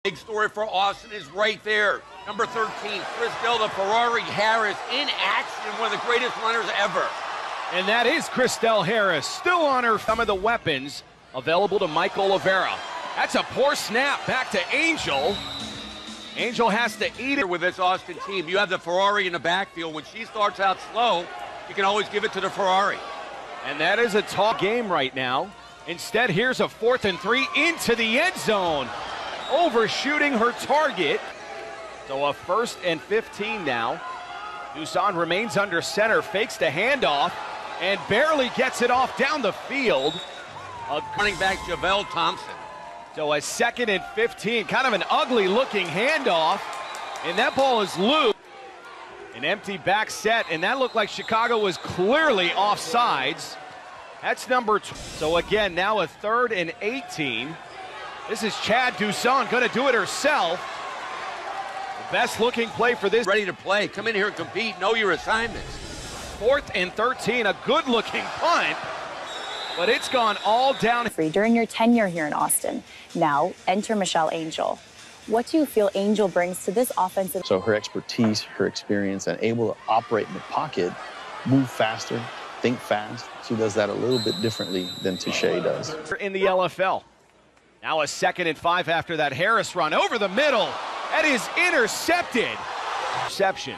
Big story for Austin is right there. Number 13, Christelle the Ferrari Harris in action, one of the greatest runners ever. And that is Christelle Harris, still on her. Some of the weapons available to Mike Oliveira. That's a poor snap back to Angel. Angel has to eat it. With this Austin team, you have the Ferrari in the backfield. When she starts out slow, you can always give it to the Ferrari. And that is a tough game right now. Instead, here's a 4th and 3 into the end zone. Overshooting her target. So a 1st and 15 now. Dusan remains under center, fakes the handoff, and barely gets it off down the field. Running back Javelle Thompson. So a 2nd and 15, kind of an ugly looking handoff, and that ball is loose. An empty back set, and that looked like Chicago was clearly offsides. That's number 2. So again, now a 3rd and 18. This is Chad Dusan gonna do it herself. The best looking play for this. Ready to play, come in here and compete, know your assignments. 4th and 13, a good looking punt, but it's gone all down. During your tenure here in Austin, now enter Michelle Angel. What do you feel Angel brings to this offensive? So her expertise, her experience, and able to operate in the pocket, move faster, think fast. She does that a little bit differently than Touche does. In the LFL. Now a 2nd and 5 after that Harris run over the middle. That is intercepted. Reception.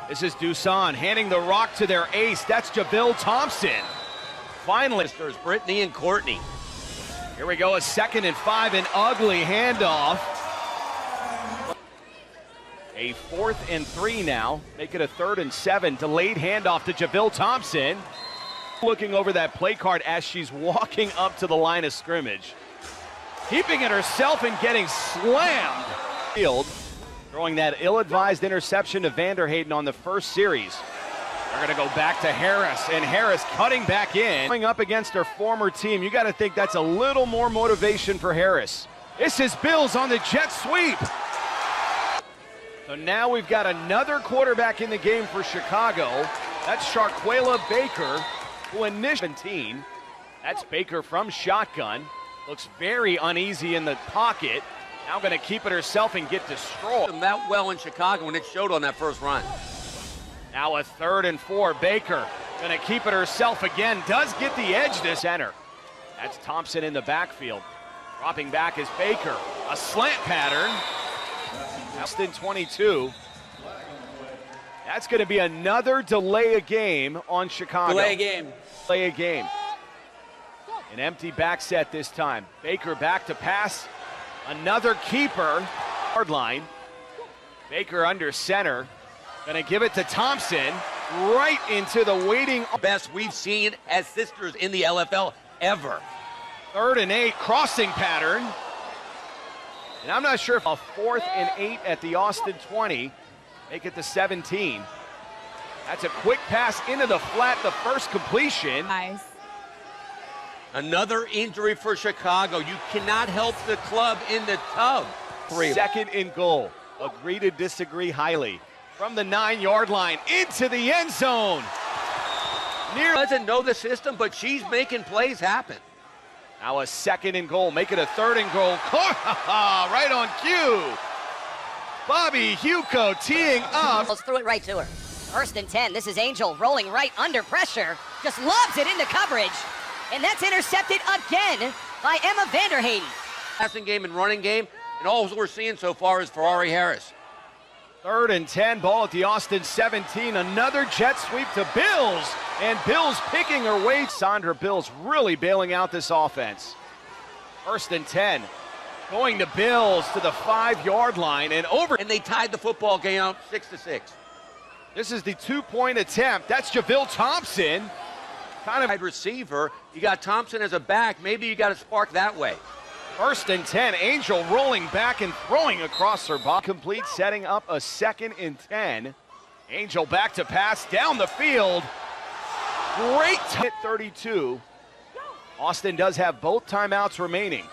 This is Dusan handing the rock to their ace. That's Javelle Thompson. Finally, there's Brittany and Courtney. Here we go, a 2nd and 5, an ugly handoff. A 4th and 3 now. Make it a 3rd and 7. Delayed handoff to Javelle Thompson. Looking over that play card as she's walking up to the line of scrimmage. Keeping it herself and getting slammed. Field, throwing that ill-advised interception to Vanderhayden on the first series. They're going to go back to Harris, and Harris cutting back in. Going up against her former team, you got to think that's a little more motivation for Harris. This is Bills on the jet sweep. So now we've got another quarterback in the game for Chicago. That's Sharquela Baker, who initially 17. That's Baker from shotgun. Looks very uneasy in the pocket. Now going to keep it herself and get destroyed. That well in Chicago when it showed on that first run. Now a 3rd and 4. Baker going to keep it herself again. Does get the edge to center. That's Thompson in the backfield. Dropping back is Baker. A slant pattern. Austin 22. That's going to be another delay a game on Chicago. Delay a game. Delay a game. An empty back set this time. Baker back to pass. Another keeper. Hard line. Baker under center. Gonna give it to Thompson. Right into the waiting. Best we've seen as sisters in the LFL ever. 3rd and 8. Crossing pattern. And I'm not sure if a 4th and 8 at the Austin 20. Make it to 17. That's a quick pass into the flat. The first completion. Nice. Another injury for Chicago. You cannot help the club in the tub. 2nd and goal. Agree to disagree highly. From the 9-yard line into the end zone. Doesn't know the system, but she's making plays happen. Now a 2nd and goal. Make it a 3rd and goal. Right on cue. Bobby Huco teeing up. Threw it right to her. 1st and 10. This is Angel rolling right under pressure. Just lobs it into coverage. And that's intercepted again by Emma Vanderhayden. Passing game and running game, and all we're seeing so far is Ferrari Harris. 3rd and 10, ball at the Austin 17. Another jet sweep to Bills, and Bills picking her way. Sandra Bills really bailing out this offense. 1st and 10, going to Bills to the 5-yard line and over. And they tied the football game out 6-6. This is the 2-point attempt. That's Javelle Thompson. Kind of wide receiver. You got Thompson as a back. Maybe you got a spark that way. 1st and 10. Angel rolling back and throwing across her body. Complete, setting up a 2nd and 10. Angel back to pass down the field. Great hit 32. Austin does have both timeouts remaining.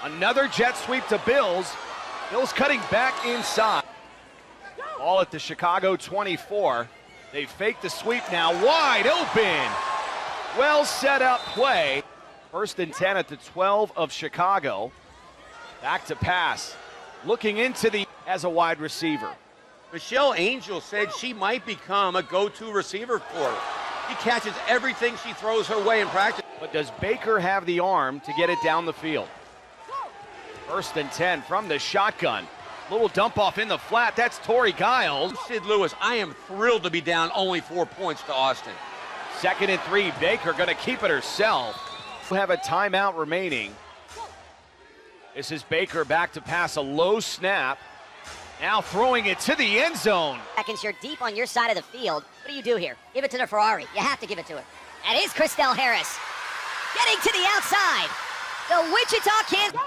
Another jet sweep to Bills. Bills cutting back inside. Ball at the Chicago 24. They fake the sweep now, wide open. Well set up play. 1st and 10 at the 12 of Chicago. Back to pass. Looking into the as a wide receiver. Michelle Angel said she might become a go-to receiver for her. She catches everything she throws her way in practice. But does Baker have the arm to get it down the field? 1st and 10 from the shotgun. Little dump off in the flat. That's Torrey Giles. Sid Lewis, I am thrilled to be down only 4 points to Austin. 2nd and 3. Baker going to keep it herself. We have a timeout remaining. This is Baker back to pass a low snap. Now throwing it to the end zone. Seconds, you're deep on your side of the field. What do you do here? Give it to the Ferrari. You have to give it to her. That is Christelle Harris. Getting to the outside. The Wichita Kansas.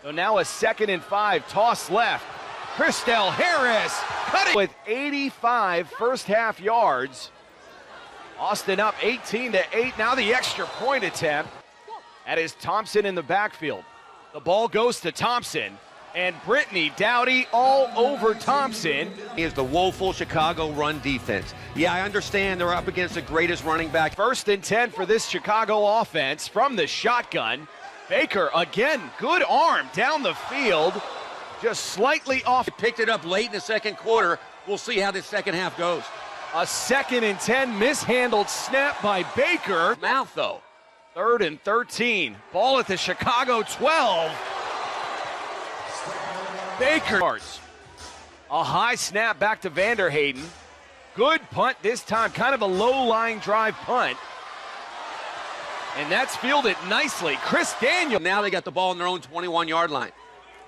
So now a 2nd and 5. Toss left. Christelle Harris cutting with 85 first half yards. Austin up 18-8. Now the extra point attempt. That is Thompson in the backfield. The ball goes to Thompson. And Brittany Dowdy all over Thompson. Is the woeful Chicago run defense. Yeah, I understand they're up against the greatest running back. 1st and 10 for this Chicago offense from the shotgun. Baker again, good arm down the field, just slightly off. Picked it up late in the second quarter. We'll see how this second half goes. A 2nd and 10 mishandled snap by Baker. Mouth though. 3rd and 13. Ball at the Chicago 12. Baker. A high snap back to Vanderheyden. Good punt this time, kind of a low-lying drive punt. And that's fielded nicely. Chris Daniel. Now they got the ball on their own 21-yard line.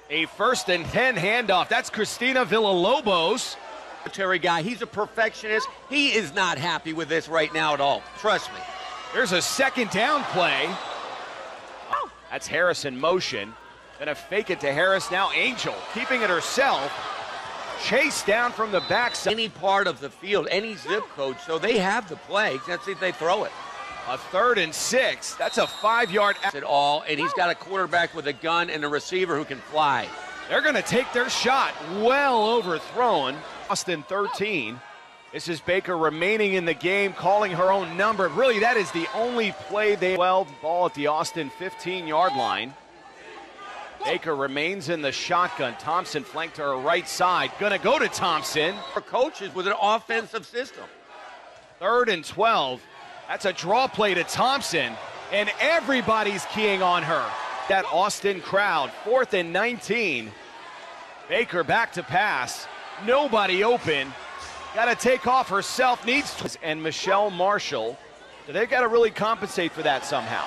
A 1st and 10 handoff. That's Christina Villalobos. Terry guy, he's a perfectionist. He is not happy with this right now at all. Trust me. There's a 2nd down play. That's Harris in motion. Gonna fake it to Harris. Now Angel keeping it herself. Chase down from the backside. Any part of the field, any zip code, so they have the play. Let's see if they throw it. A 3rd and 6. That's a 5-yard at all, and he's got a quarterback with a gun and a receiver who can fly. They're gonna take their shot. Well overthrown. Austin 13. This is Baker remaining in the game, calling her own number. Really, that is the only play they 12 ball at the Austin 15-yard line. Baker remains in the shotgun. Thompson flanked to her right side. Gonna go to Thompson. Our coaches with an offensive system. 3rd and 12. That's a draw play to Thompson, and everybody's keying on her. That Austin crowd. 4th and 19. Baker back to pass. Nobody open. Got to take off herself. Needs to. And Michelle Marshall. So they've got to really compensate for that somehow.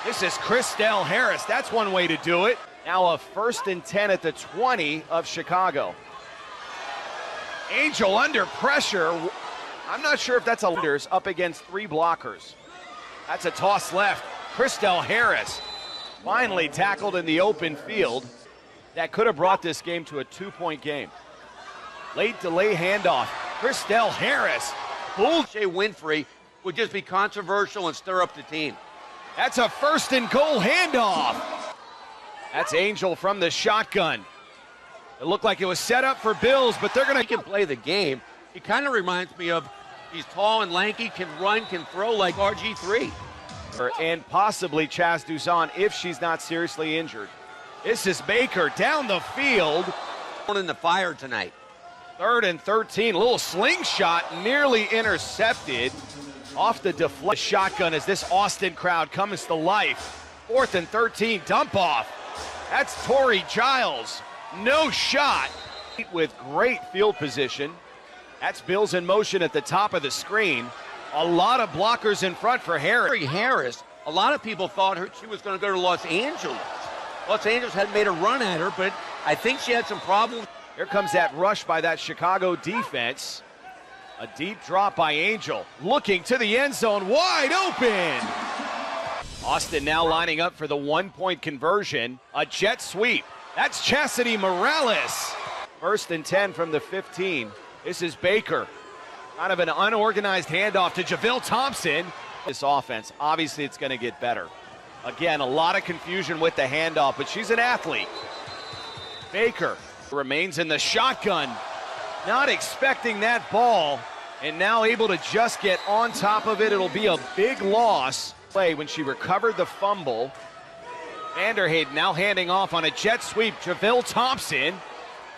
This is Christelle Harris. That's one way to do it. Now a 1st and 10 at the 20 of Chicago. Angel under pressure. I'm not sure if that's a leaders up against 3 blockers. That's a toss left. Christelle Harris finally tackled in the open field. That could have brought this game to a 2-point game. Late delay handoff. Christelle Harris. Jay Winfrey would just be controversial and stir up the team. That's a 1st and goal handoff. That's Angel from the shotgun. It looked like it was set up for Bills, but they're going to play the game. He kind of reminds me of, he's tall and lanky, can run, can throw like RG3. And possibly Chaz Duzan if she's not seriously injured. This is Baker down the field. In the fire tonight. 3rd and 13, a little slingshot, nearly intercepted. Off the deflect shotgun as this Austin crowd comes to life. 4th and 13, dump off. That's Torrey Giles. No shot. With great field position. That's Bills in motion at the top of the screen. A lot of blockers in front for Harris. A lot of people thought she was going to go to Los Angeles. Los Angeles hadn't made a run at her, but I think she had some problems. Here comes that rush by that Chicago defense. A deep drop by Angel. Looking to the end zone, wide open. Austin now lining up for the 1-point conversion. A jet sweep. That's Chastity Morales. 1st and 10 from the 15. This is Baker. Kind of an unorganized handoff to Javille Thompson. This offense, obviously it's going to get better. Again, a lot of confusion with the handoff, but she's an athlete. Baker remains in the shotgun. Not expecting that ball, and now able to just get on top of it. It'll be a big loss. Play when she recovered the fumble. Vanderheyden now handing off on a jet sweep. JaVale Thompson.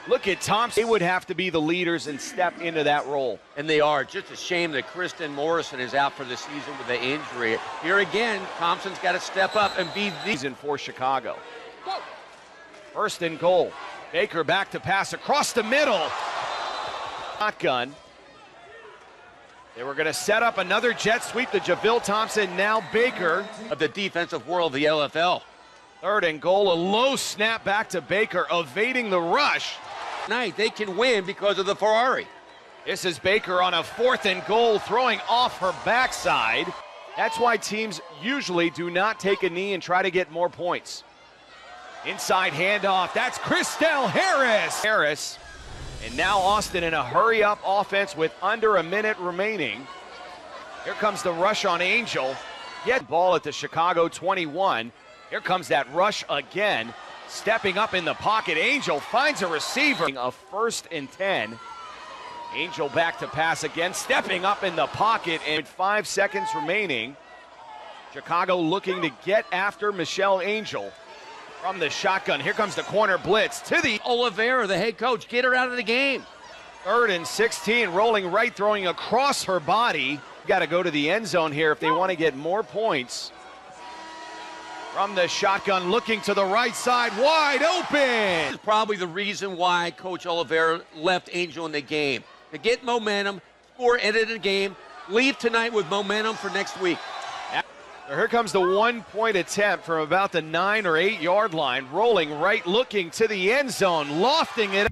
Look at Thompson. They would have to be the leaders and step into that role. And they are. Just a shame that Kristen Morrison is out for the season with the injury. Here again, Thompson's got to step up and be the Season for Chicago. First and goal. Baker back to pass across the middle. Shotgun. They were going to set up another jet sweep to JaVale Thompson. Now Baker. of the defensive world of the LFL. Third and goal. A low snap back to Baker, evading the rush. Tonight, they can win because of the Ferrari. This is Baker on a 4th and goal, throwing off her backside. That's why teams usually do not take a knee and try to get more points. Inside handoff, that's Christelle Harris. And now Austin in a hurry-up offense with under a minute remaining. Here comes the rush on Angel. Get ball at the Chicago 21. Here comes that rush again. Stepping up in the pocket, Angel finds a receiver. A 1st and 10. Angel back to pass again, stepping up in the pocket, and 5 seconds remaining. Chicago looking to get after Michelle Angel from the shotgun. Here comes the corner blitz to the Oliveira, the head coach, get her out of the game. 3rd and 16, rolling right, throwing across her body. Got to go to the end zone here if they want to get more points. From the shotgun, looking to the right side, wide open. This is probably the reason why Coach Oliveira left Angel in the game. To get momentum, score, edit a game, leave tonight with momentum for next week. Here comes the 1-point attempt from about the 9 or 8 yard line, rolling right, looking to the end zone, lofting it